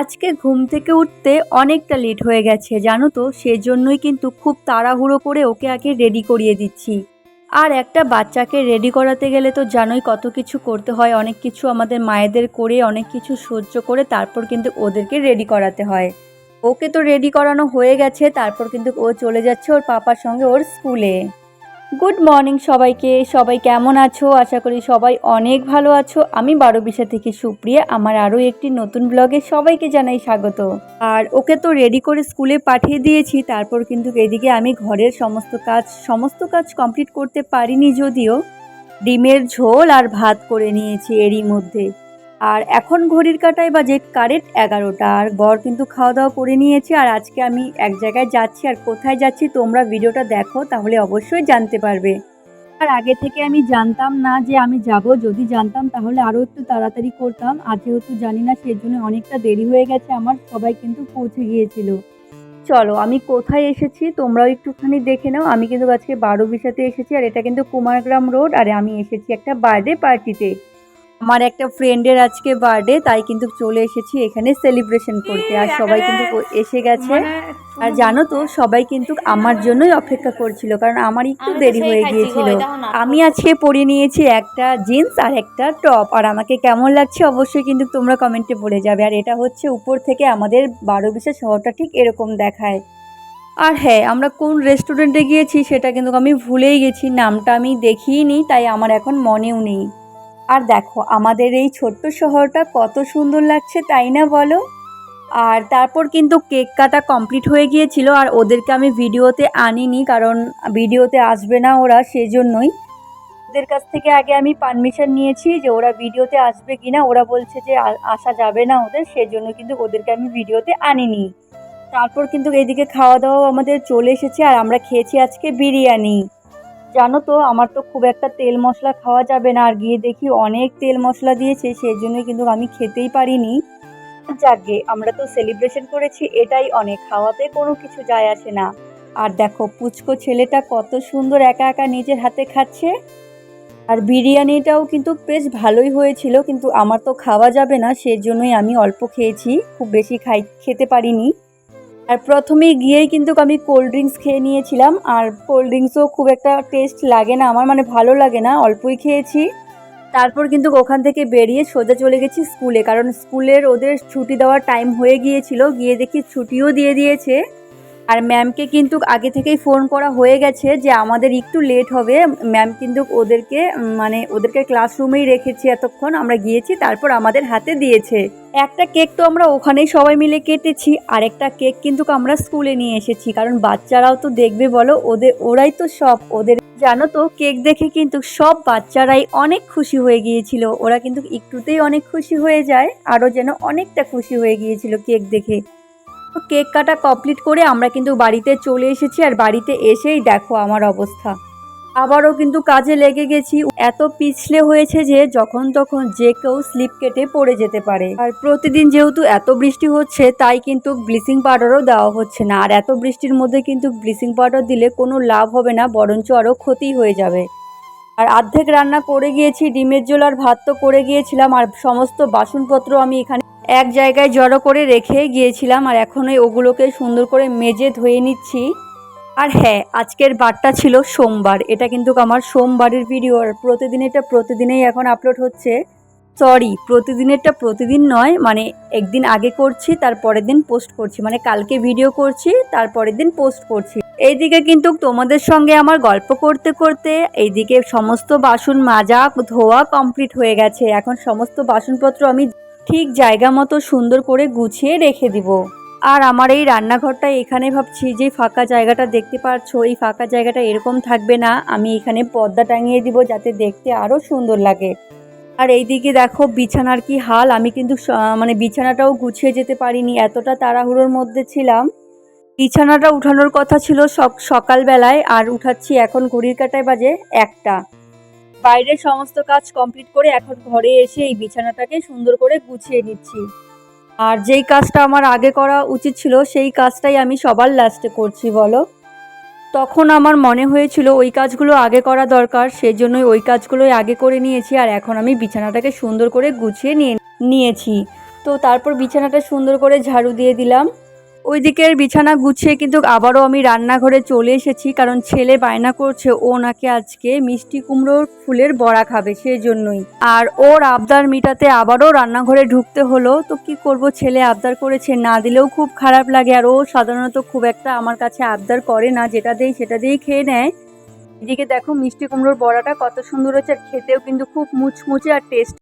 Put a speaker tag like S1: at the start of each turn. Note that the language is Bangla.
S1: আজকে ঘুম থেকে উঠতে অনেকটা লেট হয়ে গেছে জানো তো, সেজন্যই কিন্তু খুব তাড়াহুড়ো করে ওকে আগে রেডি করিয়ে দিচ্ছি। আর একটা বাচ্চাকে রেডি করাতে গেলে তো জানোই কত কিছু করতে হয়, অনেক কিছু আমাদের মায়েদের করে অনেক কিছু সহ্য করে তারপর কিন্তু ওদেরকে রেডি করাতে হয়। ওকে তো রেডি করানো হয়ে গেছে, তারপর কিন্তু ও চলে যাচ্ছে ওর পাপার সঙ্গে ওর স্কুলে। গুড মর্নিং সবাইকে, সবাই কেমন আছো? আশা করি সবাই অনেক ভালো আছো। আমি 12 থেকে সুপ্রিয়া, আমার আরও একটি নতুন ব্লগে সবাইকে জানাই স্বাগত। আর ওকে তো রেডি করে স্কুলে পাঠিয়ে দিয়েছি, তারপর কিন্তু এদিকে আমি ঘরের সমস্ত কাজ কমপ্লিট করতে পারিনি, যদিও ডিমের ঝোল আর ভাত করে নিয়েছি এরই মধ্যে। আর এখন ঘড়ির কাঁটায় বাজে কারেক্ট 11টা, আর বর কিন্তু খাওয়া দাওয়া করে নিয়েছে। আর আজকে আমি এক জায়গায় যাচ্ছি, আর কোথায় যাচ্ছি তোমরা ভিডিওটা দেখো তাহলে অবশ্যই জানতে পারবে। আর আগে থেকে আমি জানতাম না যে আমি যাব, যদি জানতাম তাহলে আরও একটু তাড়াতাড়ি করতাম। আর যেহেতু জানি না সেজন্য অনেকটা দেরি হয়ে গেছে আমার, সবাই কিন্তু পৌঁছে গিয়েছিল। চলো আমি কোথায় এসেছি তোমরাও একটুখানি দেখে নাও। আমি কিন্তু আজকে 12 এসেছি, আর এটা কিন্তু কুমারগ্রাম রোড। আর আমি এসেছি একটা বার্থডে পার্টিতে, আমার একটা ফ্রেন্ডের আজকে বার্থডে, তাই কিন্তু চলে এসেছি এখানে সেলিব্রেশন করতে। আর সবাই কিন্তু এসে গেছে। আর জানো তো সবাই কিন্তু আমার জন্যই অপেক্ষা করছিল, কারণ আমার একটু দেরি হয়ে গিয়েছিল। আমি আজকে পরে নিয়েছি একটা জিন্স আর একটা টপ, আর আমাকে কেমন লাগছে অবশ্যই কিন্তু তোমরা কমেন্টে বলে যাবে। আর এটা হচ্ছে উপর থেকে আমাদের 12 শহরটা ঠিক এরকম দেখায়। আর হ্যাঁ, আমরা কোন রেস্টুরেন্টে গিয়েছি সেটা কিন্তু আমি ভুলেই গেছি, নামটা আমি দেখিইনি, তাই আমার এখন মনেও নেই। আর দেখো আমাদের এই ছোট্ট শহরটা কত সুন্দর লাগছে, তাই না বলো? আর তারপর কিন্তু কেক কাটা কমপ্লিট হয়ে গিয়েছিল, আর ওদেরকে আমি ভিডিওতে আনিনি, কারণ ভিডিওতে আসবে না ওরা, সেজন্যই ওদের কাছ থেকে আগে আমি পারমিশন নিয়েছি যে ওরা ভিডিওতে আসবে কিনা। ওরা বলছে যে আসা যাবে না ওদের, সেজন্য কিন্তু ওদেরকে আমি ভিডিওতে আনিনি। তারপর কিন্তু এদিকে খাওয়া দাওয়া আমাদের চলে এসেছে, আর আমরা খেয়েছি আজকে বিরিয়ানি। জানো তো আমার তো খুব একটা তেল মশলা খাওয়া যাবে না, আর গিয়ে দেখি অনেক তেল মশলা দিয়েছে, সেই জন্যই কিন্তু আমি খেতেই পারিনি। যাকগে, আমরা তো সেলিব্রেশন করেছি, এটাই অনেক, খাওয়াতে কোনো কিছু যায় আসে না। আর দেখো পুচকো ছেলেটা কত সুন্দর একা একা নিজের হাতে খাচ্ছে। আর বিরিয়ানিটাও কিন্তু বেশ ভালোই হয়েছিল, কিন্তু আমার তো খাওয়া যাবে না, সেজন্যই আমি অল্প খেয়েছি, খুব বেশি খেতে পারিনি। আর প্রথমে গিয়েই কিন্তু আমি কোল্ড ড্রিঙ্কস খেয়ে নিয়েছিলাম, আর কোল্ড ড্রিঙ্কসও খুব একটা টেস্ট লাগে না আমার, মানে ভালো লাগে না, অল্পই খেয়েছি। তারপর কিন্তু ওখান থেকে বেরিয়ে সোজা চলে গেছি স্কুলে, কারণ স্কুলের ওদের ছুটি দেওয়ার টাইম হয়ে গিয়েছিল। গিয়ে দেখি ছুটিও দিয়ে দিয়েছে। আর ম্যামকে কিন্তু আগে থেকেই ফোন করা হয়ে গেছে যে আমাদের একটু লেট হবে। ম্যাম কিন্তু ওদেরকে ক্লাসরুমেই রেখেছি, এতক্ষণ আমরা গিয়েছি, তারপর আমাদের হাতে দিয়েছে। একটা কেক তো আমরা ওখানেই সবাই মিলে কেটেছি, আর একটা কেক কিন্তু আমরা স্কুলে নিয়ে এসেছি, কারণ বাচ্চারাও তো দেখবে বলো, ওরাই তো সব ওদের। জানো তো কেক দেখে কিন্তু সব বাচ্চারাই অনেক খুশি হয়ে গিয়েছিল, ওরা কিন্তু একটুতেই অনেক খুশি হয়ে যায়, আরও যেন অনেকটা খুশি হয়ে গিয়েছিল কেক দেখে। কেক কাটা কমপ্লিট করে আমরা কিন্তু বাড়িতে চলে এসেছি, আর বাড়িতে এসেই দেখো আমার অবস্থা, আবারও কিন্তু কাজে লেগে গেছি। এত পিছলে হয়েছে যে যখন তখন যে কেউ স্লিপ কেটে পড়ে যেতে পারে। আর প্রতিদিন যেহেতু এত বৃষ্টি হচ্ছে, তাই কিন্তু ব্লিচিং পাউডারও দেওয়া হচ্ছে না। আর এত বৃষ্টির মধ্যে কিন্তু ব্লিচিং পাউডার দিলে কোনো লাভ হবে না, বরঞ্চ আরও ক্ষতি হয়ে যাবে। আর অর্ধেক রান্না করে গিয়েছি, ডিমের ঝোল আর ভাত তো করে গিয়েছিলাম, আর সমস্ত বাসনপত্র আমি এখানে এক জায়গায় জড়ো করে রেখে গিয়েছিলাম, আর এখন ওগুলোকে সুন্দর করে মেজে ধুয়ে নিচ্ছি। আর হ্যাঁ, আজকের বারটা ছিল সোমবার, এটা কিন্তু আমার সোমবারের ভিডিও। আর প্রতিদিনেই এখন আপলোড হচ্ছে, সরি প্রতিদিনেরটা প্রতিদিন নয়, মানে একদিন আগে করছি তার পরের দিন পোস্ট করছি, মানে কালকে ভিডিও করছি তার পরের দিন পোস্ট করছি। এইদিকে কিন্তু তোমাদের সঙ্গে আমার গল্প করতে করতে এইদিকে সমস্ত বাসন মাজা ধোয়া কমপ্লিট হয়ে গেছে। এখন সমস্ত বাসনপত্র আমি ঠিক জায়গা মতো সুন্দর করে গুছিয়ে রেখে দিব। আর আমার এই রান্নাঘরটা এখানে ভাবছি যে ফাঁকা জায়গাটা দেখতে পাচ্ছ, এই ফাঁকা জায়গাটা এরকম থাকবে না, আমি এখানে পর্দা টাঙিয়ে দিব যাতে দেখতে আরও সুন্দর লাগে। আর এইদিকে দেখো বিছানার কি হাল, আমি কিন্তু বিছানাটাও গুছিয়ে যেতে পারিনি, এতটা তাড়াহুড়োর মধ্যে ছিলাম। বিছানাটা উঠানোর কথা ছিল সকালবেলায়, আর উঠাচ্ছি এখন ঘড়ির কাঁটায় বাজে 1টা। বাইরের সমস্ত কাজ কমপ্লিট করে এখন ঘরে এসে এই বিছানাটাকে সুন্দর করে গুছিয়ে নিচ্ছি। আর যেই কাজটা আমার আগে করা উচিত ছিল সেই কাজটাই আমি সবার লাস্টে করছি বলো। তখন আমার মনে হয়েছিল ওই কাজগুলো আগে করা দরকার, সেই জন্যই ওই কাজগুলোই আগে করে নিয়েছি। আর এখন আমি বিছানাটাকে সুন্দর করে গুছিয়ে নিয়েছি। তো তারপর বিছানাটা সুন্দর করে ঝাড়ু দিয়ে দিলাম। ওইদিকের বিছানা গুছিয়ে কিন্তু আবারও আমি রান্নাঘরে চলে এসেছি, কারণ ছেলে বায়না করছে ও নাকি আজকে মিষ্টি কুমড়োর ফুলের বড়া খাবে, সেই জন্যই। আর ওর আবদার মিটাতে আবারও রান্নাঘরে ঢুকতে হলো। তো কি করব, ছেলে আবদার করেছে, না দিলেও খুব খারাপ লাগে। আর ও সাধারণত খুব একটা আমার কাছে আবদার করে না, যেটা দেই সেটা দিয়েই খেয়ে নেয়। এদিকে দেখো মিষ্টি কুমড়োর বড়াটা কত সুন্দর হয়েছে, আর খেতেও কিন্তু খুব মুচমুচে আর টেস্ট।